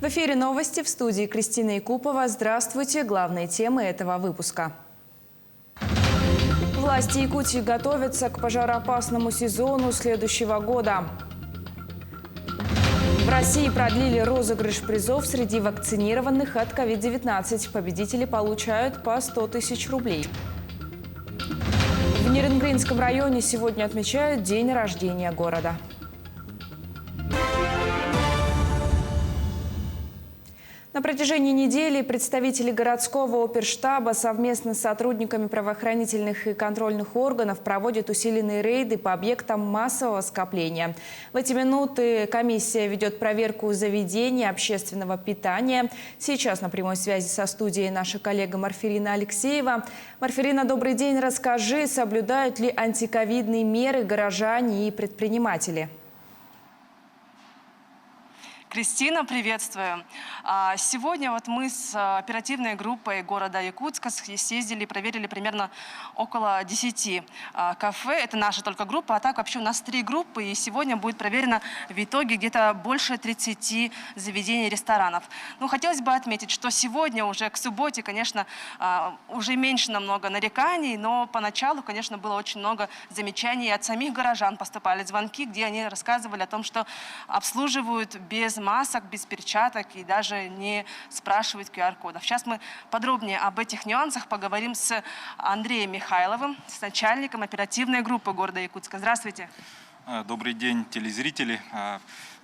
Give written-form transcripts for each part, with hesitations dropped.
В эфире новости, в студии Кристина Якупова. Здравствуйте. Главные темы этого выпуска. Власти Якутии готовятся к пожароопасному сезону следующего года. В России продлили розыгрыш призов среди вакцинированных от COVID-19. Победители получают по 100 тысяч рублей. В Нерюнгринском районе сегодня отмечают день рождения города. На протяжении недели представители городского оперштаба совместно с сотрудниками правоохранительных и контрольных органов проводят усиленные рейды по объектам массового скопления. В эти минуты комиссия ведет проверку заведений общественного питания. Сейчас на прямой связи со студией наша коллега Марфирина Алексеева. Марфирина, добрый день. Расскажи, соблюдают ли антиковидные меры горожане и предприниматели? Кристина, приветствую. Сегодня мы с оперативной группой города Якутска съездили и проверили примерно около 10 кафе. Это наша только группа, а так вообще у нас 3 группы. И сегодня будет проверено в итоге где-то больше 30 заведений, ресторанов. Хотелось бы отметить, что сегодня уже к субботе, конечно, уже меньше намного нареканий, но поначалу, конечно, было очень много замечаний. От самих горожан поступали звонки, где они рассказывали о том, что обслуживают без масок, без перчаток и даже не спрашивают QR-кодов. Сейчас мы подробнее об этих нюансах поговорим с Андреем Михайловым, с начальником оперативной группы города Якутска. Здравствуйте. Добрый день, телезрители.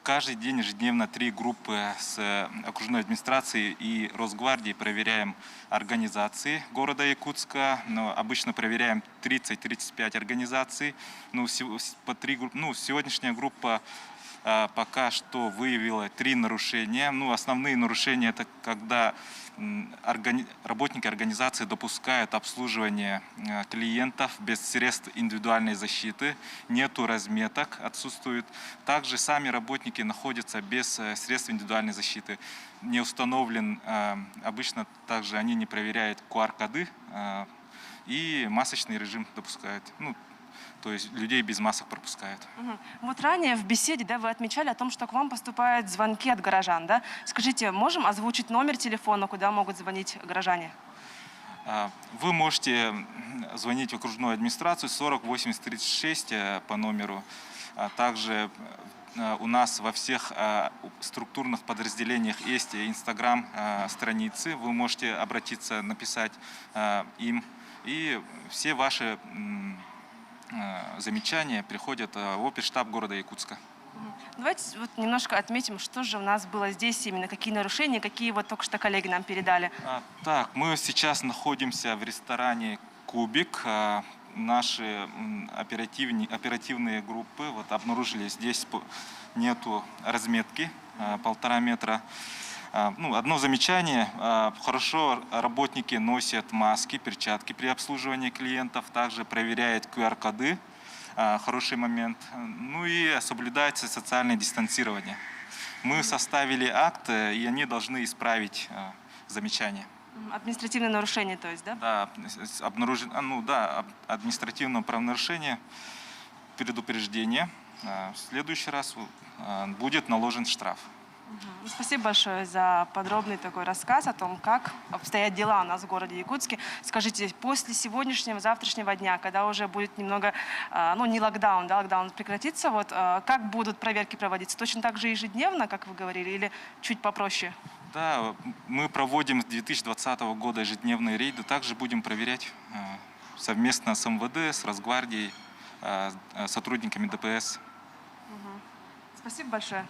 Каждый день ежедневно 3 группы с окружной администрацией и Росгвардией проверяем организации города Якутска. Обычно проверяем 30-35 организаций. Сегодняшняя группа пока что выявила 3 нарушения. Основные нарушения – это когда работники организации допускают обслуживание клиентов без средств индивидуальной защиты, нету разметок, отсутствуют. Также сами работники находятся без средств индивидуальной защиты. Не установлен, обычно также они не проверяют QR-коды и масочный режим допускают. То есть людей без масок пропускают. Ранее в беседе вы отмечали о том, что к вам поступают звонки от горожан. Да? Скажите, можем озвучить номер телефона, куда могут звонить горожане? Вы можете звонить в окружную администрацию 40 80 36 по номеру. Также у нас во всех структурных подразделениях есть Инстаграм-страницы. Вы можете обратиться, написать им. И все ваши замечания приходят в оперштаб города Якутска. Давайте немножко отметим, что же у нас было здесь, именно какие нарушения, какие только что коллеги нам передали. Мы сейчас находимся в ресторане «Кубик». Наши оперативные группы обнаружили, здесь нету разметки 1,5 метра. Одно замечание. Хорошо работники носят маски, перчатки при обслуживании клиентов. Также проверяют QR-коды. Хороший момент. И соблюдается социальное дистанцирование. Мы составили акт, и они должны исправить замечания. Административное нарушение, то есть, да? Да, административное правонарушение, предупреждение. В следующий раз будет наложен штраф. Спасибо большое за подробный такой рассказ о том, как обстоят дела у нас в городе Якутске. Скажите, после сегодняшнего, завтрашнего дня, когда уже будет немного, не локдаун, локдаун прекратится, как будут проверки проводиться? Точно так же ежедневно, как вы говорили, или чуть попроще? Да, мы проводим с 2020 года ежедневные рейды. Также будем проверять совместно с МВД, с Росгвардией, сотрудниками ДПС. Спасибо большое.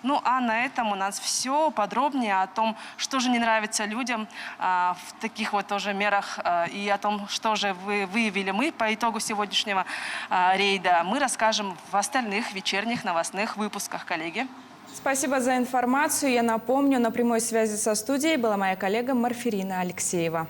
А на этом у нас все. Подробнее о том, что же не нравится людям в таких тоже мерах и о том, что же выявили мы по итогу сегодняшнего рейда, мы расскажем в остальных вечерних новостных выпусках, коллеги. Спасибо за информацию. Я напомню, на прямой связи со студией была моя коллега Марфирина Алексеева.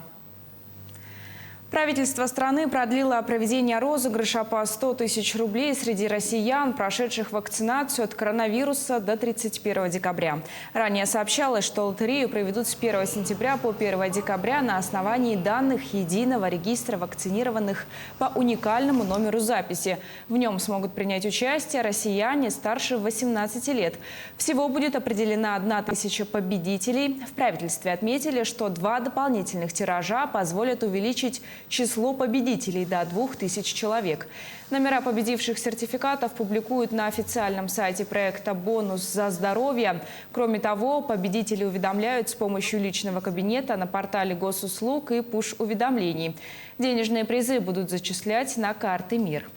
Правительство страны продлило проведение розыгрыша по 100 тысяч рублей среди россиян, прошедших вакцинацию от коронавируса, до 31 декабря. Ранее сообщалось, что лотерею проведут с 1 сентября по 1 декабря на основании данных единого регистра вакцинированных по уникальному номеру записи. В нем смогут принять участие россияне старше 18 лет. Всего будет определена 1000 победителей. В правительстве отметили, что 2 дополнительных тиража позволят увеличить число победителей до 2000 человек. Номера победивших сертификатов публикуют на официальном сайте проекта «Бонус за здоровье». Кроме того, победители уведомляют с помощью личного кабинета на портале госуслуг и пуш-уведомлений. Денежные призы будут зачислять на карты МИР.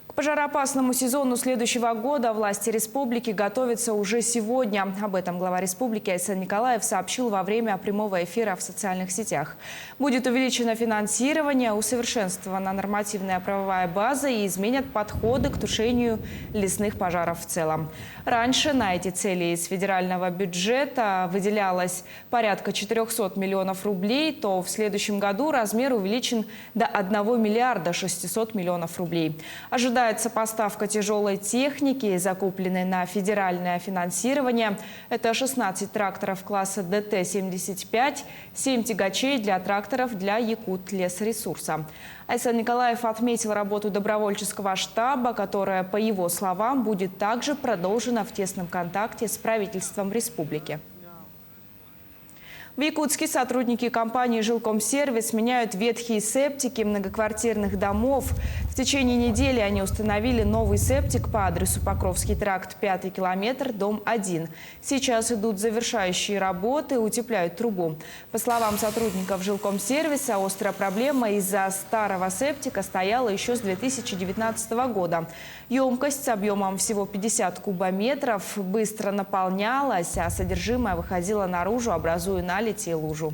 К пожароопасному сезону следующего года власти республики готовятся уже сегодня. Об этом глава республики Айсан Николаев сообщил во время прямого эфира в социальных сетях. Будет увеличено финансирование, усовершенствована нормативная правовая база и изменят подходы к тушению лесных пожаров в целом. Раньше на эти цели из федерального бюджета выделялось порядка 400 миллионов рублей, то в следующем году размер увеличен до 1 миллиарда 600 миллионов рублей. Ожидается поставка тяжелой техники, закупленной на федеральное финансирование. Это 16 тракторов класса ДТ-75, 7 тягачей для тракторов для Якутлесресурса. Айсан Николаев отметил работу добровольческого штаба, которая, по его словам, будет также продолжена в тесном контакте с правительством республики. В Якутске сотрудники компании «Жилкомсервис» меняют ветхие септики многоквартирных домов. В течение недели они установили новый септик по адресу Покровский тракт, 5-й километр, дом 1. Сейчас идут завершающие работы, утепляют трубу. По словам сотрудников «Жилкомсервиса», острая проблема из-за старого септика стояла еще с 2019 года. Емкость с объемом всего 50 кубометров быстро наполнялась, а содержимое выходило наружу, образуя наледь и лужу.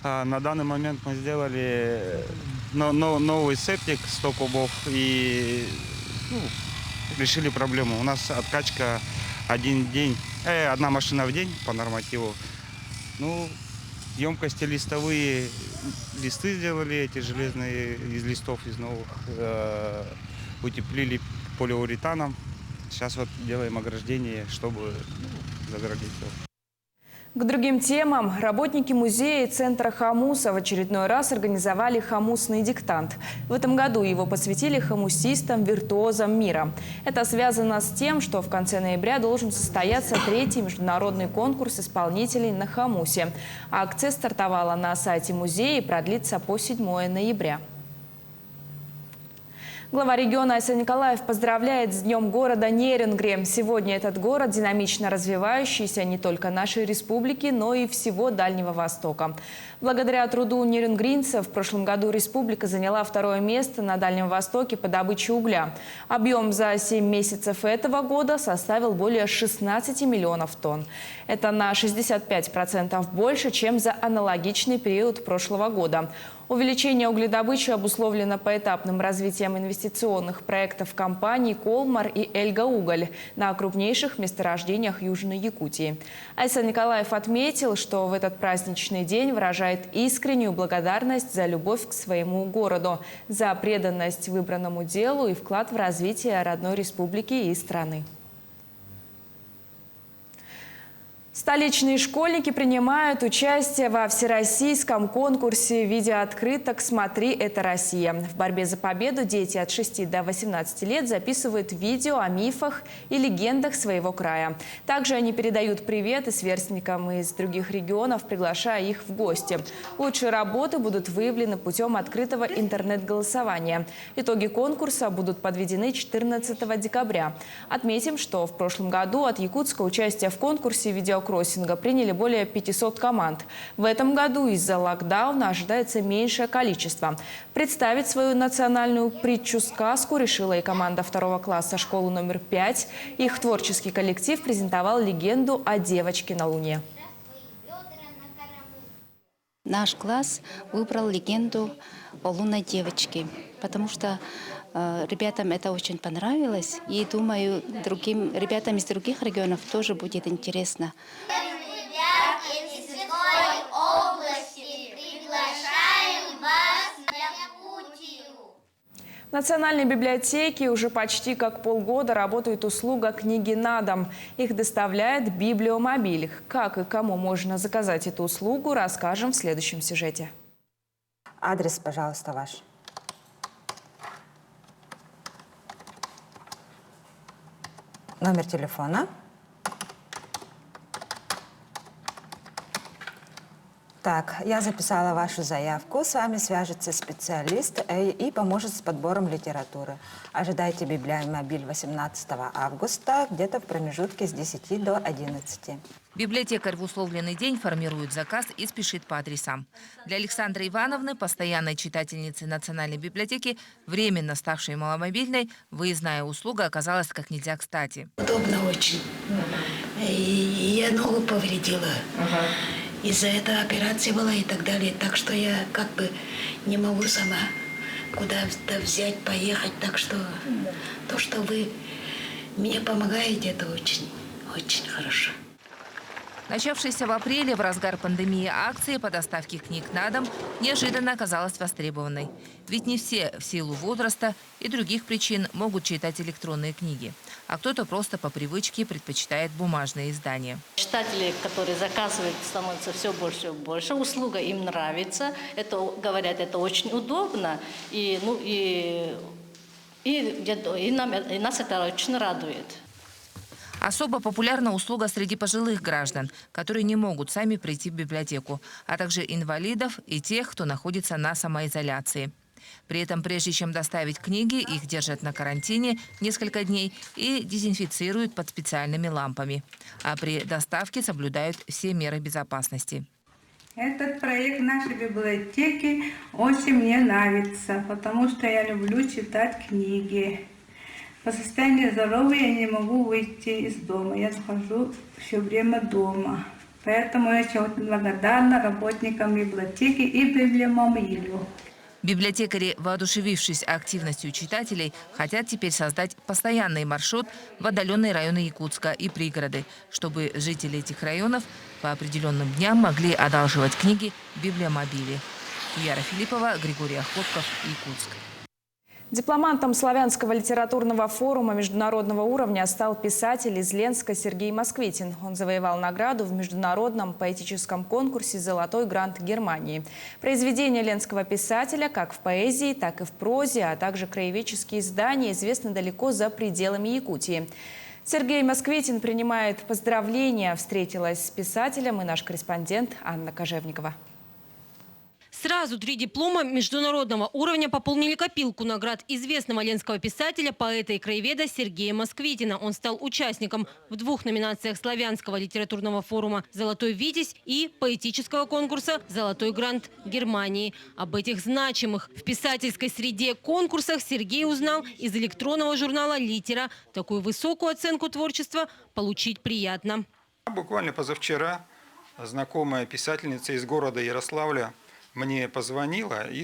На данный момент мы сделали новый септик 100 кубов и решили проблему. У нас откачка одна машина в день по нормативу. Емкости листовые, листы сделали эти железные из листов, из новых, утеплили полиуретаном. Сейчас вот делаем ограждение, чтобы загородить все. К другим темам. Работники музея и центра хомуса в очередной раз организовали хомусный диктант. В этом году его посвятили хомусистам-виртуозам мира. Это связано с тем, что в конце ноября должен состояться 3-й международный конкурс исполнителей на хомусе. Акция стартовала на сайте музея и продлится по 7 ноября. Глава региона Айсан Николаев поздравляет с Днем города Нерюнгри. Сегодня этот город динамично развивающийся не только нашей республики, но и всего Дальнего Востока. Благодаря труду нерюнгринцев в прошлом году республика заняла 2-е место на Дальнем Востоке по добыче угля. Объем за 7 месяцев этого года составил более 16 миллионов тонн. Это на 65% больше, чем за аналогичный период прошлого года. Увеличение угледобычи обусловлено поэтапным развитием инвестиционных проектов компаний «Колмар» и «Эльга-Уголь» на крупнейших месторождениях Южной Якутии. Айсан Николаев отметил, что в этот праздничный день выражает искреннюю благодарность за любовь к своему городу, за преданность выбранному делу и вклад в развитие родной республики и страны. Столичные школьники принимают участие во всероссийском конкурсе видеооткрыток «Смотри, это Россия». В борьбе за победу дети от 6 до 18 лет записывают видео о мифах и легендах своего края. Также они передают приветы сверстникам из других регионов, приглашая их в гости. Лучшие работы будут выявлены путем открытого интернет-голосования. Итоги конкурса будут подведены 14 декабря. Отметим, что в прошлом году от Якутска участие в конкурсе видеокроссинга приняли более 500 команд. В этом году из-за локдауна ожидается меньшее количество. Представить свою национальную притчу-сказку решила и команда 2-го класса школы номер 5. Их творческий коллектив презентовал легенду о девочке на Луне. Наш класс выбрал легенду о лунной девочке, потому что ребятам это очень понравилось. И думаю, другим ребятам из других регионов тоже будет интересно. Ребят из Тверской области. Национальной библиотеке уже почти как полгода работает услуга «Книги на дом». Их доставляет Библиомобиль. Как и кому можно заказать эту услугу, расскажем в следующем сюжете. Адрес, пожалуйста, ваш. Номер телефона. Так, я записала вашу заявку. С вами свяжется специалист и поможет с подбором литературы. Ожидайте Библиомобиль 18 августа, где-то в промежутке с 10 до 11. Библиотекарь в условленный день формирует заказ и спешит по адресам. Для Александры Ивановны, постоянной читательницы Национальной библиотеки, временно ставшей маломобильной, выездная услуга оказалась как нельзя кстати. Удобно очень. И я ногу повредила. Из-за этого операции была и так далее. Так что я как бы не могу сама куда-то взять, поехать. Так что то, что вы мне помогаете, это очень, очень хорошо. Начавшаяся в апреле в разгар пандемии акции по доставке книг на дом неожиданно оказалась востребованной. Ведь не все в силу возраста и других причин могут читать электронные книги, а кто-то просто по привычке предпочитает бумажные издания. Читатели, которые заказывают, становится все больше и больше. Услуга им нравится. Это, говорят, это очень удобно. И нас это очень радует. Особо популярна услуга среди пожилых граждан, которые не могут сами прийти в библиотеку, а также инвалидов и тех, кто находится на самоизоляции. При этом, прежде чем доставить книги, их держат на карантине несколько дней и дезинфицируют под специальными лампами. А при доставке соблюдают все меры безопасности. Этот проект нашей библиотеки очень мне нравится, потому что я люблю читать книги. По состоянию здоровья я не могу выйти из дома, я нахожусь все время дома. Поэтому я очень благодарна работникам библиотеки и Библиомобилю. Библиотекари, воодушевившись активностью читателей, хотят теперь создать постоянный маршрут в отдаленные районы Якутска и пригороды, чтобы жители этих районов по определенным дням могли одалживать книги в Библиомобиле. Яра Филиппова, Григорий Охлопков, Якутск. Дипломантом Славянского литературного форума международного уровня стал писатель из Ленска Сергей Москвитин. Он завоевал награду в международном поэтическом конкурсе «Золотой грант Германии». Произведения ленского писателя как в поэзии, так и в прозе, а также краеведческие издания известны далеко за пределами Якутии. Сергей Москвитин принимает поздравления. Встретилась с писателем и наш корреспондент Анна Кожевникова. Сразу 3 диплома международного уровня пополнили копилку наград известного ленского писателя, поэта и краеведа Сергея Москвитина. Он стал участником в 2 номинациях Славянского литературного форума «Золотой Витязь» и поэтического конкурса «Золотой грант Германии». Об этих значимых в писательской среде конкурсах Сергей узнал из электронного журнала «Литера». Такую высокую оценку творчества получить приятно. Буквально позавчера знакомая писательница из города Ярославля мне позвонила и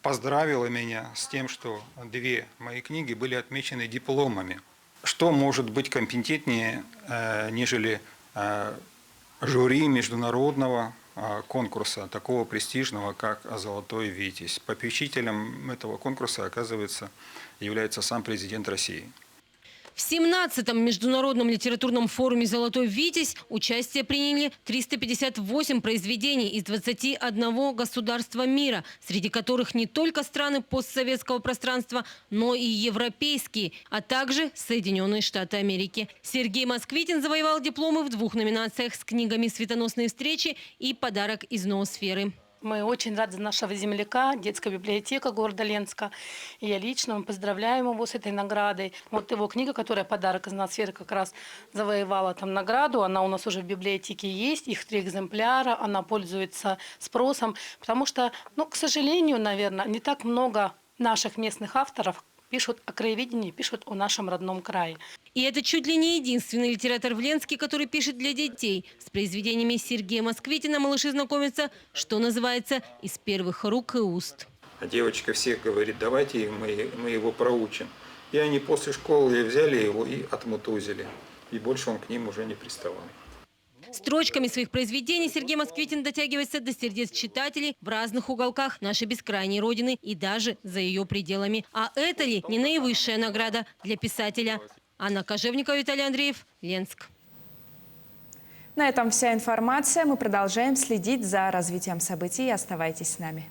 поздравила меня с тем, что 2 мои книги были отмечены дипломами. Что может быть компетентнее, нежели жюри международного конкурса, такого престижного, как «Золотой Витязь». Попечителем этого конкурса, оказывается, является сам президент России. В 17-м международном литературном форуме «Золотой Витязь» участие приняли 358 произведений из 21 государства мира, среди которых не только страны постсоветского пространства, но и европейские, а также Соединенные Штаты Америки. Сергей Москвитин завоевал дипломы в 2 номинациях с книгами «Светоносные встречи» и «Подарок из ноосферы». Мы очень рады за нашего земляка, детская библиотека города Ленска. И я лично поздравляю его с этой наградой. Вот его книга, которая «Подарок из ноосферы», как раз завоевала там награду. Она у нас уже в библиотеке есть, их 3 экземпляра, она пользуется спросом. Потому что, к сожалению, наверное, не так много наших местных авторов пишут о краеведении, пишут о нашем родном крае. И это чуть ли не единственный литератор в Ленске, который пишет для детей. С произведениями Сергея Москвитина малыши знакомятся, что называется, из первых рук и уст. Девочка всех говорит: давайте мы его проучим. И они после школы взяли его и отмутузили. И больше он к ним уже не приставал. Строчками своих произведений Сергей Москвитин дотягивается до сердец читателей в разных уголках нашей бескрайней родины и даже за ее пределами. А это ли не наивысшая награда для писателя? Анна Кожевникова, Виталий Андреев, Ленск. На этом вся информация. Мы продолжаем следить за развитием событий. Оставайтесь с нами.